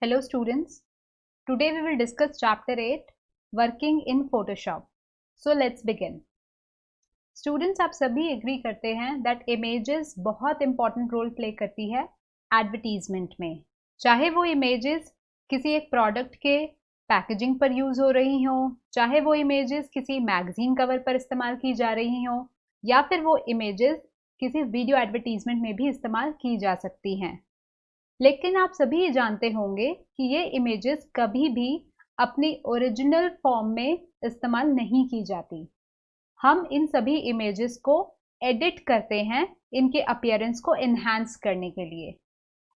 Hello students, today we will discuss chapter 8 working in Photoshop. So let's begin. Students आप सभी agree करते हैं that images बहुत important role play करती है advertisement में, चाहे वो images किसी एक product के पैकेजिंग पर यूज हो रही हो, चाहे वो इमेजेस किसी मैगजीन कवर पर इस्तेमाल की जा रही हो या फिर वो इमेजेस किसी वीडियो एडवर्टीजमेंट में भी इस्तेमाल की जा सकती हैं। लेकिन आप सभी जानते होंगे कि ये इमेजेस कभी भी अपनी ओरिजिनल फॉर्म में इस्तेमाल नहीं की जाती। हम इन सभी इमेजेस को एडिट करते हैं इनके अपीयरेंस को एनहांस करने के लिए।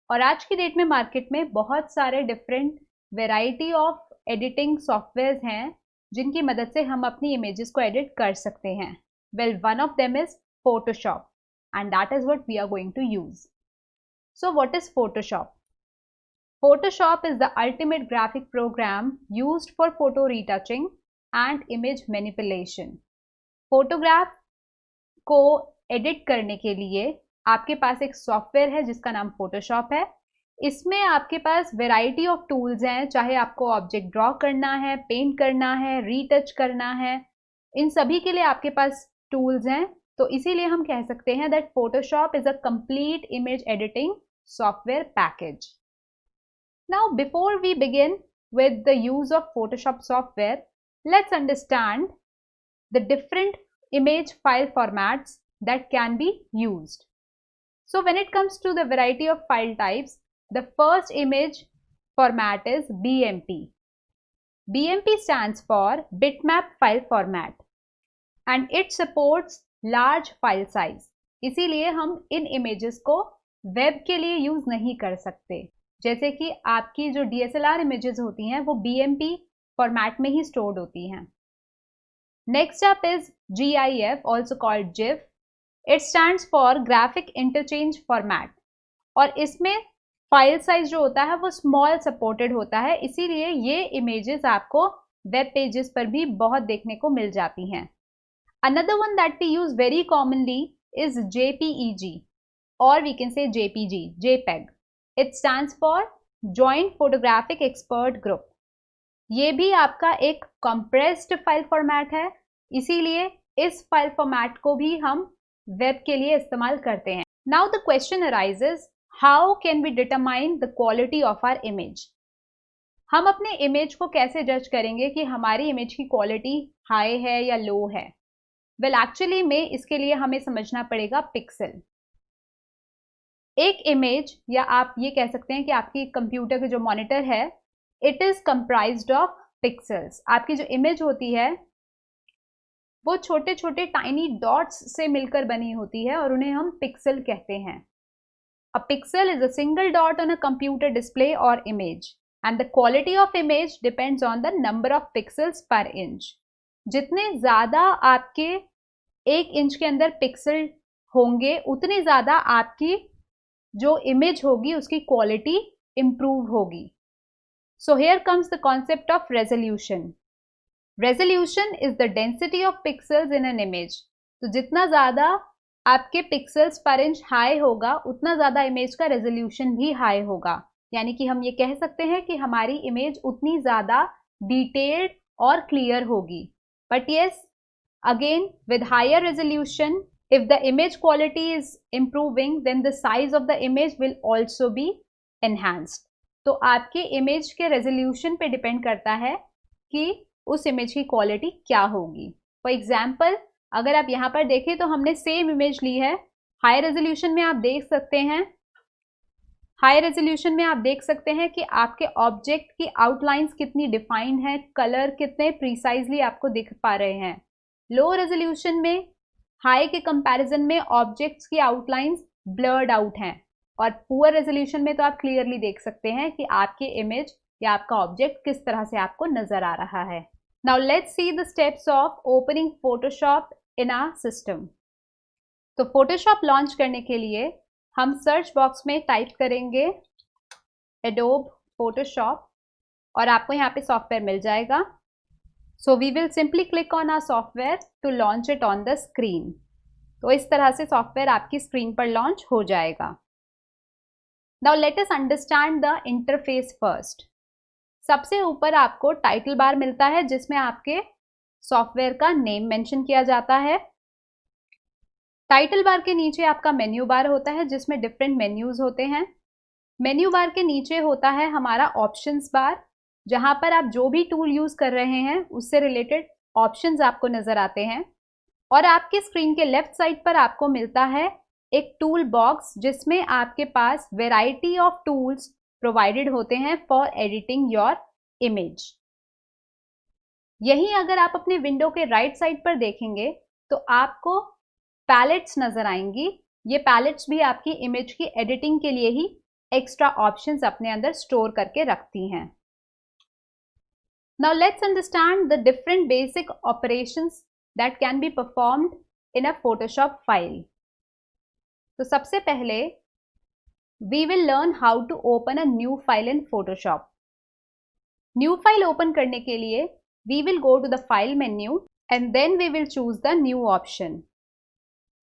और आज की डेट में मार्केट में बहुत सारे different variety of editing softwares हैं जिनकी मदद से हम अपनी इमेजेस को एडिट कर सकते हैं। Well, one of them is Photoshop and that is what we are going to use. So what is Photoshop? Photoshop is the ultimate graphic program used for photo retouching and image manipulation. Photograph को edit करने के लिए आपके पास एक software है जिसका नाम Photoshop है। इसमें आपके पास वेराइटी ऑफ टूल्स हैं, चाहे आपको ऑब्जेक्ट ड्रॉ करना है, पेंट करना है, रीटच करना है, इन सभी के लिए आपके पास टूल्स हैं। तो इसीलिए हम कह सकते हैं that Photoshop is a complete image editing software package. Now, before we begin with the use of Photoshop software, let's understand the different image file formats that can be used. So, when it comes to the variety of file types, the first image format is BMP. BMP stands for Bitmap File Format and it supports large file size. इसीलिए हम इन images को web के लिए use नहीं कर सकते, जैसे कि आपकी जो DSLR images होती हैं वो BMP फॉर्मेट में ही स्टोर्ड होती हैं. Next up is GIF, also called GIF. It stands for Graphic Interchange Format और इसमें फाइल साइज जो होता है वो स्मॉल सपोर्टेड होता है, इसीलिए ये इमेजेस आपको वेब पेजेस पर भी बहुत देखने को मिल जाती हैं. Another one that we use very commonly is JPEG or we can say JPG, JPEG. It stands for Joint Photographic Expert Group. ये भी आपका एक compressed फाइल फॉर्मेट है, इसीलिए इस फाइल फॉर्मेट को भी हम वेब के लिए इस्तेमाल करते हैं. Now the question arises, how can we determine the quality of our image? हम अपने इमेज को कैसे जज करेंगे कि हमारी इमेज की क्वालिटी हाई है या लो है? वेल, एक्चुअली में इसके लिए हमें समझना पड़ेगा पिक्सल. एक इमेज, या आप ये कह सकते हैं कि आपकी कंप्यूटर के जो मॉनिटर है, it is comprised of pixels. आपकी जो इमेज होती है वो छोटे छोटे टाइनी डॉट्स से मिलकर बनी होती है और उन्हें हम पिक्सल कहते हैं. A pixel is a single dot on a computer display और image and the quality of image depends on the number of pixels per inch. जितने ज्यादा आपके 1 इंच के अंदर पिक्सल होंगे उतनी ज्यादा आपकी जो इमेज होगी उसकी क्वालिटी इंप्रूव होगी. So here comes the concept of resolution. Resolution is the density of pixels in an image. तो जितना ज्यादा आपके पिक्सल्स पर इंच हाई होगा उतना ज्यादा इमेज का रेजोल्यूशन भी हाई होगा. यानी कि हम ये कह सकते हैं कि हमारी इमेज उतनी ज्यादा डिटेल्ड और क्लियर होगी. But yes, again with higher resolution, if the image quality is improving then the size of the image will also be enhanced. तो आपके इमेज के रेजोल्यूशन पे डिपेंड करता है कि उस इमेज की क्वालिटी क्या होगी. फॉर एग्जाम्पल, अगर आप यहाँ पर देखें तो हमने सेम इमेज ली है. हाई रेजोल्यूशन में आप देख सकते हैं कि आपके ऑब्जेक्ट की आउटलाइंस कितनी डिफाइंड है, कलर कितने प्रिसाइजली आपको दिख पा रहे हैं. लो रेजोल्यूशन में हाई के कंपैरिजन में ऑब्जेक्ट्स की आउटलाइंस ब्लर्ड आउट हैं और पुअर रेजोल्यूशन में तो आप क्लियरली देख सकते हैं कि आपकी इमेज या आपका ऑब्जेक्ट किस तरह से आपको नजर आ रहा है. Now let's see the steps of opening Photoshop in our system. तो फोटोशॉप लॉन्च करने के लिए हम सर्च बॉक्स में टाइप करेंगे एडोब फोटोशॉप और आपको यहाँ पे सॉफ्टवेयर मिल जाएगा. So we will simply click on our software to launch it on the screen. तो इस तरह से सॉफ्टवेयर आपकी स्क्रीन पर लॉन्च हो जाएगा. Now let us understand the interface first. सबसे ऊपर आपको टाइटल बार मिलता है जिसमें आपके सॉफ्टवेयर का नेम मेंशन किया जाता है। टाइटल बार के नीचे आपका मेन्यू बार होता है जिसमें डिफरेंट मेन्यूज होते हैं। मेन्यू बार के नीचे होता है हमारा ऑप्शंस बार, जहां पर आप जो भी टूल यूज कर रहे हैं उससे रिलेटेड ऑप्शंस आपको नजर आते हैं। और आपके स्क्रीन के लेफ्ट साइड पर आपको मिलता है एक टूल बॉक्स जिसमें आपके पास वेराइटी ऑफ टूल्स प्रोवाइडेड होते हैं फॉर एडिटिंग योर इमेज। यही अगर आप अपने विंडो के राइट साइड पर देखेंगे तो आपको पैलेट्स नजर आएंगी। ये पैलेट्स भी आपकी इमेज की एडिटिंग के लिए ही एक्स्ट्रा ऑप्शंस अपने अंदर स्टोर करके रखती हैं। Now let's understand the different basic operations that can be performed in a Photoshop file. तो सबसे पहले we will learn how to open a new file in Photoshop. New file open करने के लिए we will go to the file menu and then we will choose the new option.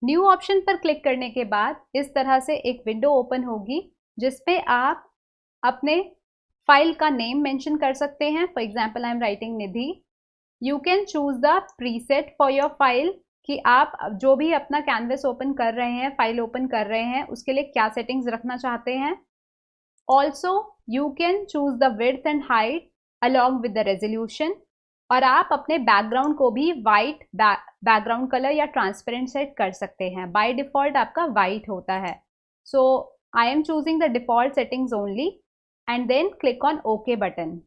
New option पर click करने के बाद इस तरह से एक विंडो ओपन होगी जिसपे आप अपने फाइल का नेम मेंशन कर सकते हैं। For example I am writing Nidhi. You can choose the preset for your file कि आप जो भी अपना कैनवस ओपन कर रहे हैं, फाइल ओपन कर रहे हैं, उसके लिए क्या सेटिंग्स रखना चाहते हैं। Also you can choose the width and height along with the resolution. और आप अपने बैकग्राउंड को भी वाइट बैकग्राउंड कलर या ट्रांसपेरेंट सेट कर सकते हैं। बाय डिफॉल्ट आपका वाइट होता है। So I am choosing the default settings only and then click on okay button.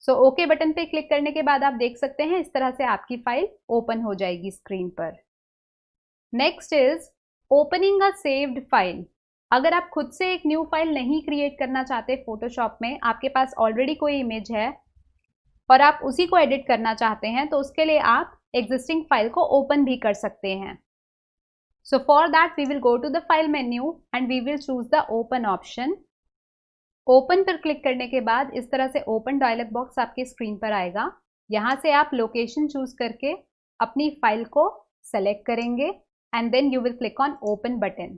So okay button पे क्लिक करने के बाद आप देख सकते हैं इस तरह से आपकी फाइल ओपन हो जाएगी स्क्रीन पर। Next is opening a saved file. अगर आप खुद से एक न्यू फाइल नहीं क्रिएट करना चाहते फोटोशॉप में, आपके पास ऑलरेडी कोई इमेज है और आप उसी को एडिट करना चाहते हैं, तो उसके लिए आप एग्जिस्टिंग फाइल को ओपन भी कर सकते हैं। So for that we will go to the file menu and we will choose the open option. Open पर क्लिक करने के बाद इस तरह से ओपन डायलॉग बॉक्स आपके स्क्रीन पर आएगा। यहाँ से आप लोकेशन चूज करके अपनी फाइल को सेलेक्ट करेंगे and then you will click on open button.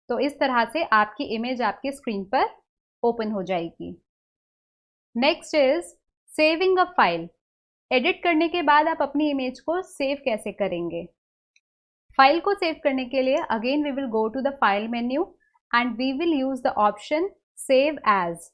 तो इस तरह से आपकी इमेज आपके स्क्रीन पर ओपन हो जाएगी। Next is saving a file. Edit करने के बाद आप अपनी इमेज को सेव कैसे करेंगे। फाइल को सेव करने के लिए again we will go to the file menu and we will use the option save as.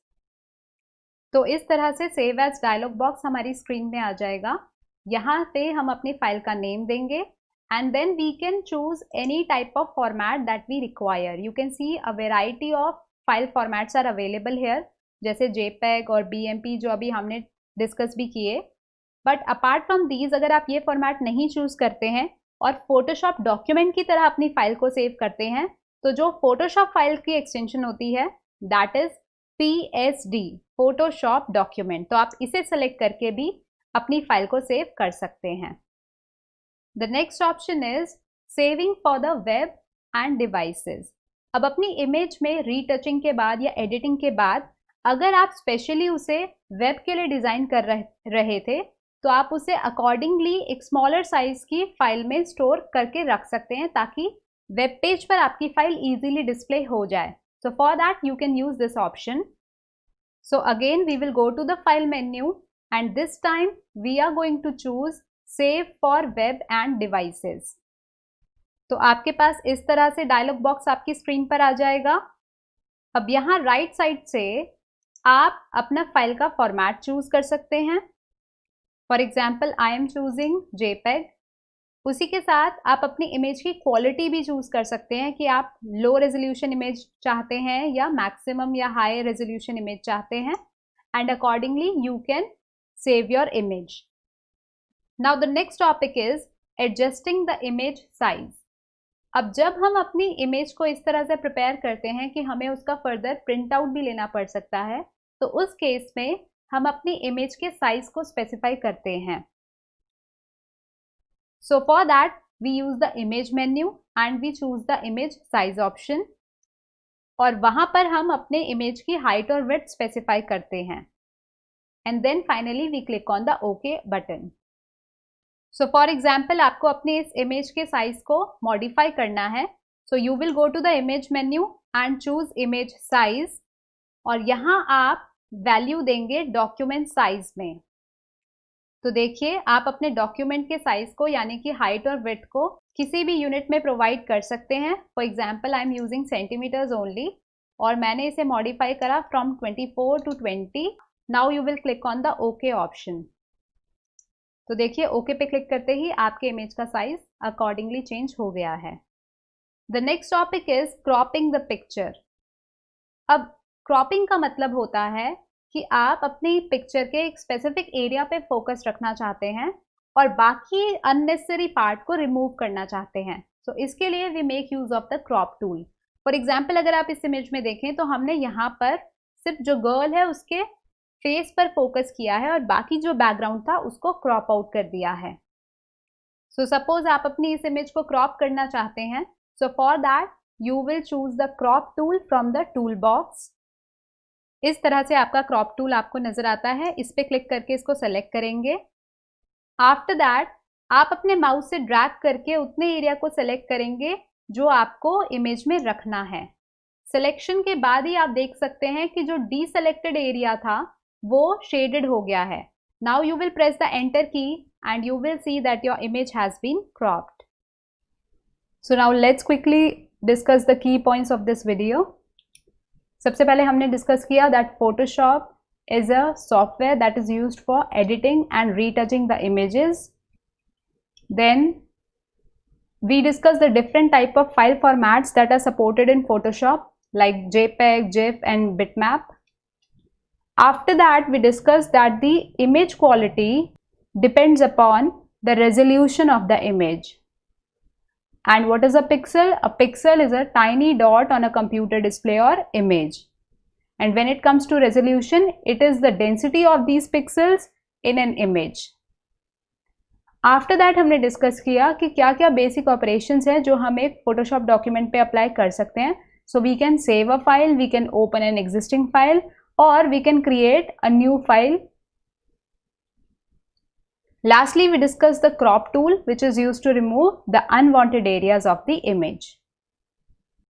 तो इस तरह से सेव एज डायलॉग बॉक्स हमारी स्क्रीन में आ जाएगा। यहाँ पे हम अपनी फाइल का नेम देंगे and then we can choose any type of format that we require. You can see a variety of file formats are available here, जैसे JPEG और BMP जो अभी हमने डिस्कस भी किए। बट अपार्ट फ्रॉम दीज अगर आप ये फॉर्मेट नहीं चूज करते हैं और फोटोशॉप डॉक्यूमेंट की तरह अपनी फाइल को सेव करते हैं, तो जो फोटोशॉप फाइल की एक्सटेंशन होती है that is PSD, Photoshop document. तो आप इसे सेलेक्ट करके भी अपनी फाइल को सेव कर सकते हैं। The next option is saving for the web and devices. अब अपनी इमेज में रीटचिंग के बाद या एडिटिंग के बाद अगर आप स्पेशली उसे वेब के लिए डिज़ाइन कर रहे थे, तो आप उसे अकॉर्डिंगली एक स्मॉलर साइज की फाइल में स्टोर करके रख सकते हैं ताकि वेब पेज पर आपकी फाइल इजीली डिस्प्ले हो जाए। So for that you can use this option. So again we will go to the file menu and this time we are going to choose save for web and devices. तो आपके पास इस तरह से dialogue box आपकी screen पर आ जाएगा। अब यहाँ राइट साइड से आप अपना फाइल का फॉर्मेट चूज कर सकते हैं। For example I am choosing JPEG। उसी के साथ आप अपनी इमेज की क्वालिटी भी चूज कर सकते हैं कि आप लो रेजोल्यूशन इमेज चाहते हैं या मैक्सिमम या हाई रेजोल्यूशन इमेज चाहते हैं, and accordingly you can save your image. Now the next topic is adjusting the image size. अब जब हम अपनी इमेज को इस तरह से प्रिपेयर करते हैं कि हमें उसका फर्दर प्रिंट आउट भी लेना पड़ सकता है, तो उस केस में हम अपनी इमेज के साइज को स्पेसिफाई करते हैं। So for that we use the image menu and we choose the image size option, और वहां पर हम अपने इमेज की हाइट और विड्थ स्पेसिफाई करते हैं and then finally we click on the okay button. So for example आपको अपने इस इमेज के साइज को मॉडिफाई करना है, so you will go to the image menu and choose image size, और यहाँ आप वैल्यू देंगे डॉक्यूमेंट साइज में। तो देखिए आप अपने डॉक्यूमेंट के साइज को यानी कि हाइट और विड्थ को किसी भी यूनिट में प्रोवाइड कर सकते हैं। For example I am using centimetres only, और मैंने इसे मॉडिफाई करा from 24 to 20। Now you will click on the okay option. तो देखिए ओके पे क्लिक करते ही आपके इमेज का साइज अकॉर्डिंगली चेंज हो गया है। The next topic is cropping the picture. अब क्रॉपिंग का मतलब होता है कि आप अपनी पिक्चर के एक स्पेसिफिक एरिया पे फोकस रखना चाहते हैं और बाकी अननेसेसरी पार्ट को रिमूव करना चाहते हैं। सो इसके लिए we make use of the crop tool. For example अगर आप इस इमेज में देखें तो हमने यहाँ पर सिर्फ जो गर्ल है उसके फेस पर फोकस किया है और बाकी जो बैकग्राउंड था उसको क्रॉप आउट कर दिया है। सो सपोज आप अपनी इस इमेज को क्रॉप करना चाहते हैं, so for that you will choose the crop tool from the tool box. इस तरह से आपका क्रॉप टूल आपको नजर आता है, इस पे क्लिक करके इसको सेलेक्ट करेंगे। आफ्टर दैट आप अपने माउस से ड्रैग करके उतने एरिया को सेलेक्ट करेंगे जो आपको इमेज में रखना है। सिलेक्शन के बाद ही आप देख सकते हैं कि जो डीसेलेक्टेड एरिया था वो शेडेड हो गया है। Now you will press the enter key and you will see that your image has been cropped. So now let's quickly discuss the key points of this video. सबसे पहले हमने डिस्कस किया that Photoshop is a software that is used for editing and retouching the images. Then we discussed the different type of file formats that are supported in Photoshop like JPEG, GIF and bitmap. After that we discussed that the image quality depends upon the resolution of the image. And what is a pixel? A pixel is a tiny dot on a computer display or image. And when it comes to resolution, it is the density of these pixels in an image. After that हमने discuss किया कि क्या क्या basic operations हैं जो हम एक Photoshop document पे अप्लाई कर सकते हैं। So we can save a file, we can open an existing file, और we can create a new file. Lastly, we discussed the crop tool which is used to remove the unwanted areas of the image.